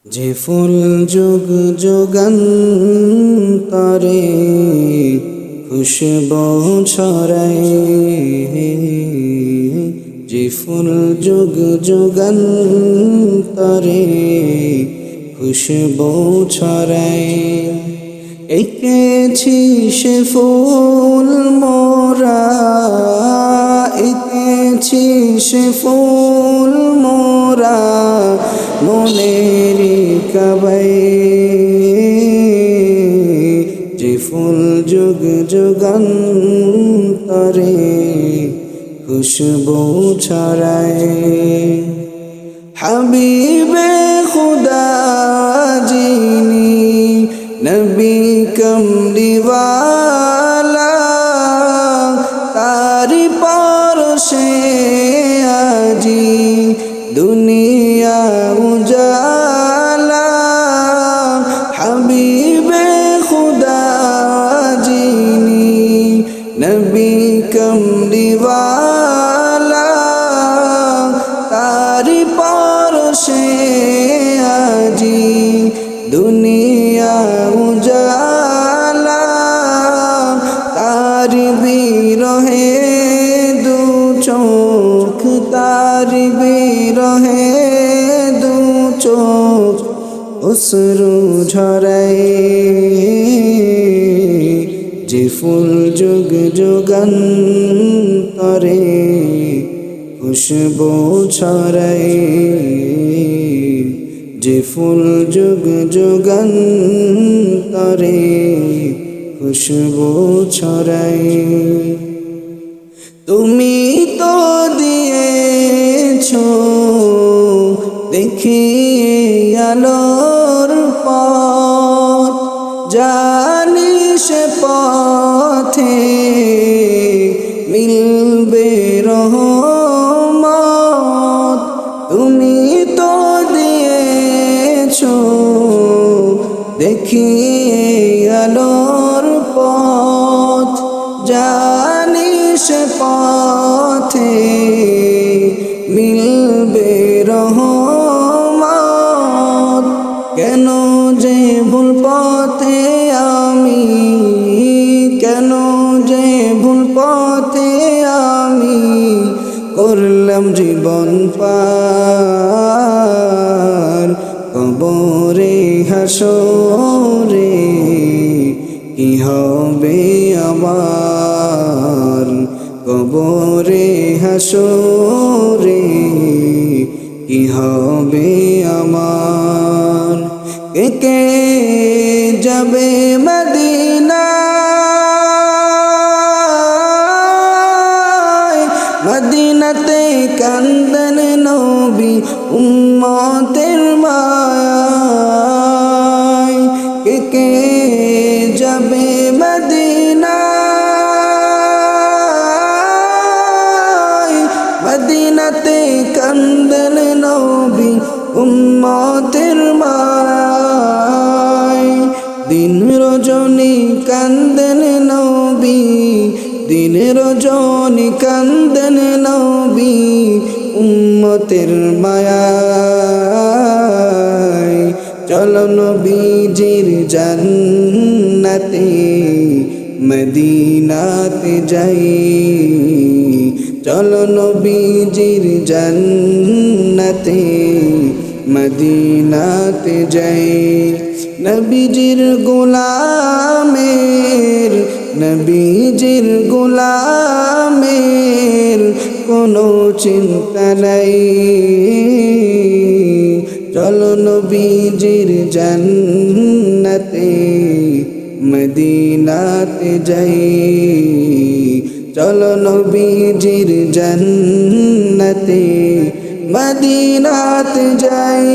যে ফুল যুগ যুগান্তরে খুশবু ছড়ায়, যে ফুল যুগ যুগান্তরে খুশবু ছড়ায়, এঁকেছি সে ফুল মোরা, এঁকেছি সে ফুল মোরা মনেরি কাবায়, যে ফুল যুগ যুগান্তরে খুশবু ছড়ায়। হাবিবে খুদা যিনি নবী কমলিওয়ালা, তারি পরশে আজি দুনিয়া উজালা। হাবিবে খুদা যিনি নবী কমলিওয়ালা, তারি পরশে আজি দুনিয়া উজালা। তারি বিরহে দু চোখ, তারি বিরহে দু চোখ অশ্রু ঝরায়, যে ফুল যুগ যুগান্তরে খুশবু ছড়ায়, যে ফুল যুগ যুগান্তরে খুশবু ছড়ায়। তুমি তো দিয়েছো দেখিয়ে আলোর পথ, জানি সে পথে মিলবে রহমত। তুমি তো দিয়েছো দেখিয়ে আলোর পথ, জানি সে পথে মিলবে রহমত। কেন যে ভুল পথে আমি, কেন যে ভুল পথে আমি করলাম জীবন পার। কবরে হাসরে কি হবে আমার, কবরে হাসরে কি হবে আমার। কে কে যাবে মদিনায়, মদিনাতে কান্দন নবী উম্মতের মায়। কে কে যাবে মদিনায়, মদিনাতে কান্দন নবী উম্মতের মায়। দিন রজনী কান্দন নবী, দিন রজনী কান্দন নবী উম্মতের মায়ায়। চলো নবীজির জান্নাতে মদিনাতে যাই, চলো নবীজির জান্নাতে মদিনাতে যাই। নবীজির গোলামের, নবীজির গোলামের কোনো চিন্তা নাই। চলো নবীজির জান্নাতে মদিনাতে যাই, চলো নবীজির জান্নাতে মদিনাতে যাই।